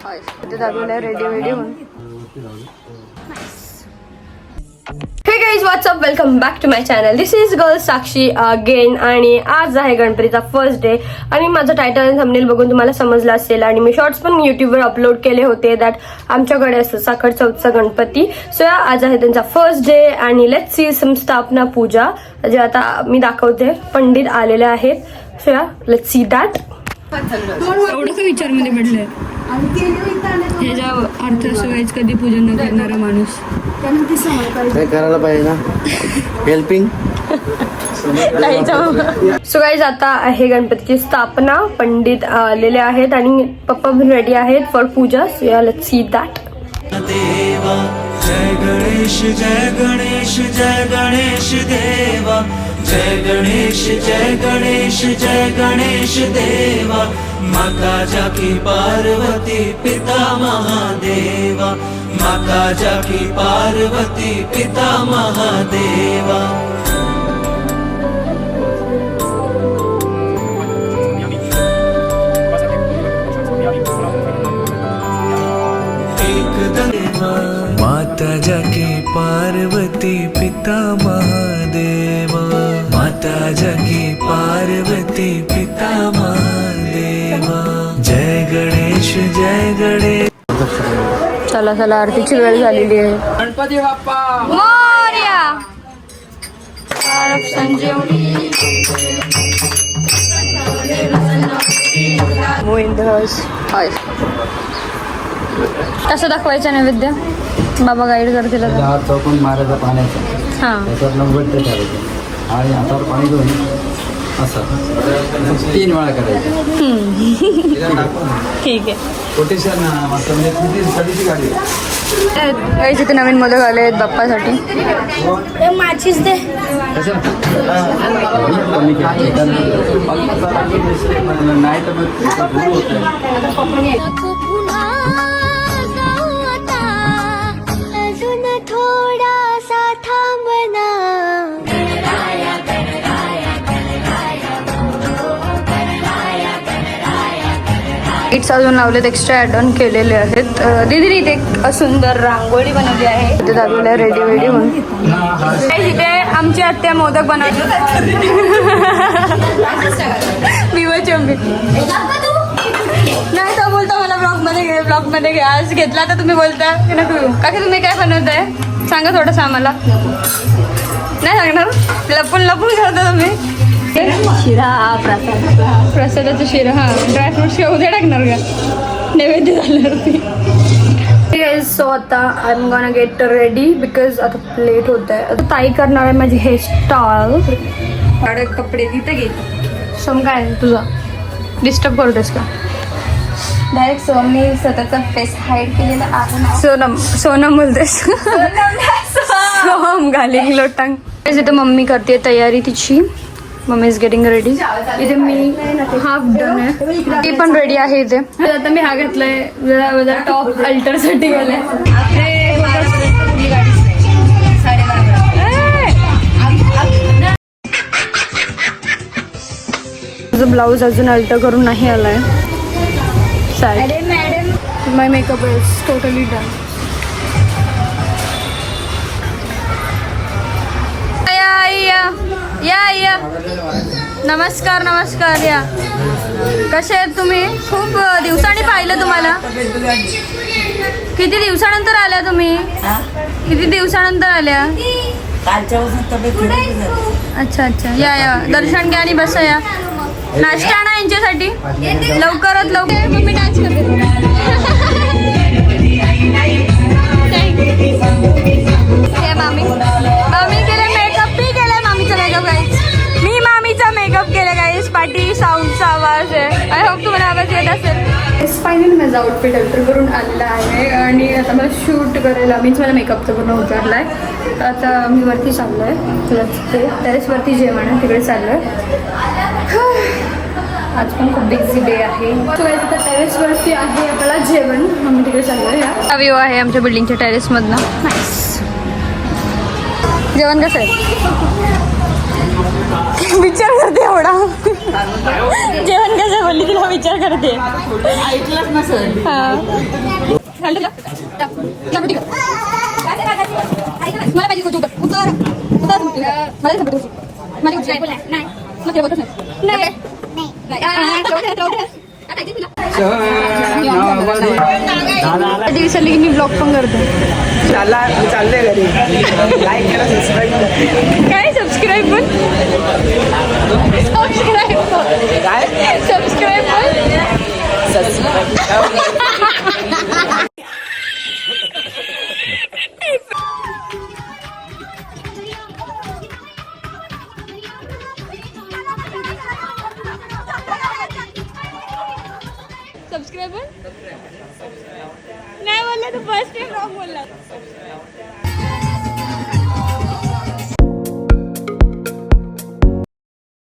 Ready होऊन hey guys what's up welcome back to my channel. This is girl Sakshi again. आणि आज आहे गणपतीचा फर्स्ट डे आणि माझं टायटल आणि थंबनेल बघून तुम्हाला समजलं असेल. आणि मी शॉर्ट्स पण युट्यूबवर अपलोड केले होते दॅट आमच्याकडे असतं साखर चौथचा गणपती. सो आज आहे त्यांचा फर्स्ट डे आणि लेट्स सी सम स्थापना पूजा जे आता मी दाखवते. पंडित आलेले आहेत. So let's see that. एवढं का विचारमध्ये पडलंय ह्याच्या अर्थ असं कधी पूजन न करणारा माणूस काय करायला पाहिजे ना हेल्पिंग. सो गाईज आता आहे गणपतीची स्थापना. पंडित आलेले आहेत आणि पप्पा पण रेडी आहेत फॉर पूजा. सो या लेट्स सी दॅट. देवा जय गणेश जय गणेश जय गणेश देवा जय गणेश जय गणेश जय गणेश देवा. माता जाकी पार्वती पिता महादेवा माता जाकी पार्वती पिता महादेवा. माता जाकी पार्वती पिता महादेवा माता जाकी पार्वती पिता महादेवा. जय गणेश जय गणेश. चला चला आरतीची वेळ झालेली आहे. गणपती बाप्पा मोरया. संजीवनी कसं दाखवायचं नैवेद्य बाबा गाईड करतील. हात चौकून मारायचा पाण्याचा. हां त्याच्यावर नंबर ते ठेवायचं आणि हातावर पाणी घेऊन असं 3 वेळा करायचं. ठीक आहे. कोटेशन म्हणजे सडीची गाडी काही तिथे नवीन मोदक आले आहेत बाप्पासाठी. माझीच दे. कमी नाही तर इट्स अजून लावलेत. एक्स्ट्रा ॲड ऑन केलेले आहेत. दीदीने इथे सुंदर रांगोळी बनवली आहे. इथे दाखवलं आहे रेडी होऊन. इथे आमची आत्या मोदक बनवली. नाही तो बोलता मला ब्लॉगमध्ये घे आज घेतला तर तुम्ही बोलता की नको काकी तुम्ही काय बनवताय सांगा थोडंसं आम्हाला. नाही सांगणार लपून करता तुम्ही. शिरा प्रसादाचा शिरा. हा ड्रायफ्रुट्स किंवा उद्या टाकणार का नैवेद्य झाल्यावरती. सो आता I am gonna get ready because आता लेट होत आहे. आता ताई करणार आहे माझी हेअरस्टाईल. कपडे तिथे घेत सम काय तुझा डिस्टर्ब करतोस का डायरेक्ट. मी स्वतःचा फेस हाईड केलेला आहे. सोनम बोलतेस. सोम घालेली लोटांग. इथे मम्मी करते तयारी तिची. Mummy is getting ready. इथे मी हाफ डन आहे. ती पण रेडी आहे इथे. आता मी हा घेतलाय जरा टॉप अल्टरसाठी गेलाय. तुझं ब्लाऊज अजून अल्टर करून नाही आलाय. माय मेकअप इज टोटली डन. या नमस्कार या. कसे आहेत तुम्ही? खूप दिवसांनी पाहिलं तुम्हाला. किती दिवसानंतर आल्या तुम्ही? किती दिवसानंतर आल्या? अच्छा या दर्शन घ्या आणि बसा. या नाश्ता ना यांच्यासाठी लवकरात लवकर. मम्मी डान्स करते. मामी केले मेकअप. मी केलाय मामीचा मेकअप गाईज. मी मामीचा मेकअप केला गाईज. पाठी साऊंडचा आवाज आहे. आय होप तुम्हाला आवाज येत असेल. फायनली माझा आउटफिट अल्टर करून आलेला आहे आणि आता मला शूट करायला मीच मला मेकअपचा पूर्ण उतरला आहे. आता मी वरती चाललो आहे. तुला टेरेसवरती जेवण आहे तिकडे चाललो आहे. आज पण खूप बिझी डे आहे. आता टेरेसवरती आहे आपल्याला जेवण. आम्ही तिकडे चाललो आहे. हा व्ह्यू आहे आमच्या बिल्डिंगच्या टेरेसमधनं. नाईस. जेवण कसं आहे? विचार करते एवढा जेवण कसं बोलली तिला विचार करते ऐकलंच नसेल. हा. घाल टाक. टाक. टाक ठीक आहे. मला पाहिजे कुठे उतर उतर उतर मला सांगतो माझी कुठे नाही मग ते बोलतच नाही दिवसाला की मी ब्लॉग पण करते चाललंय घरी. लाईक करा, सबस्क्राईब करा. काय सबस्क्राईब पण सबस्क्राईब सबस्क्राईबर नाही बोलला तू फर्स्ट टाइम रॉंग बोलला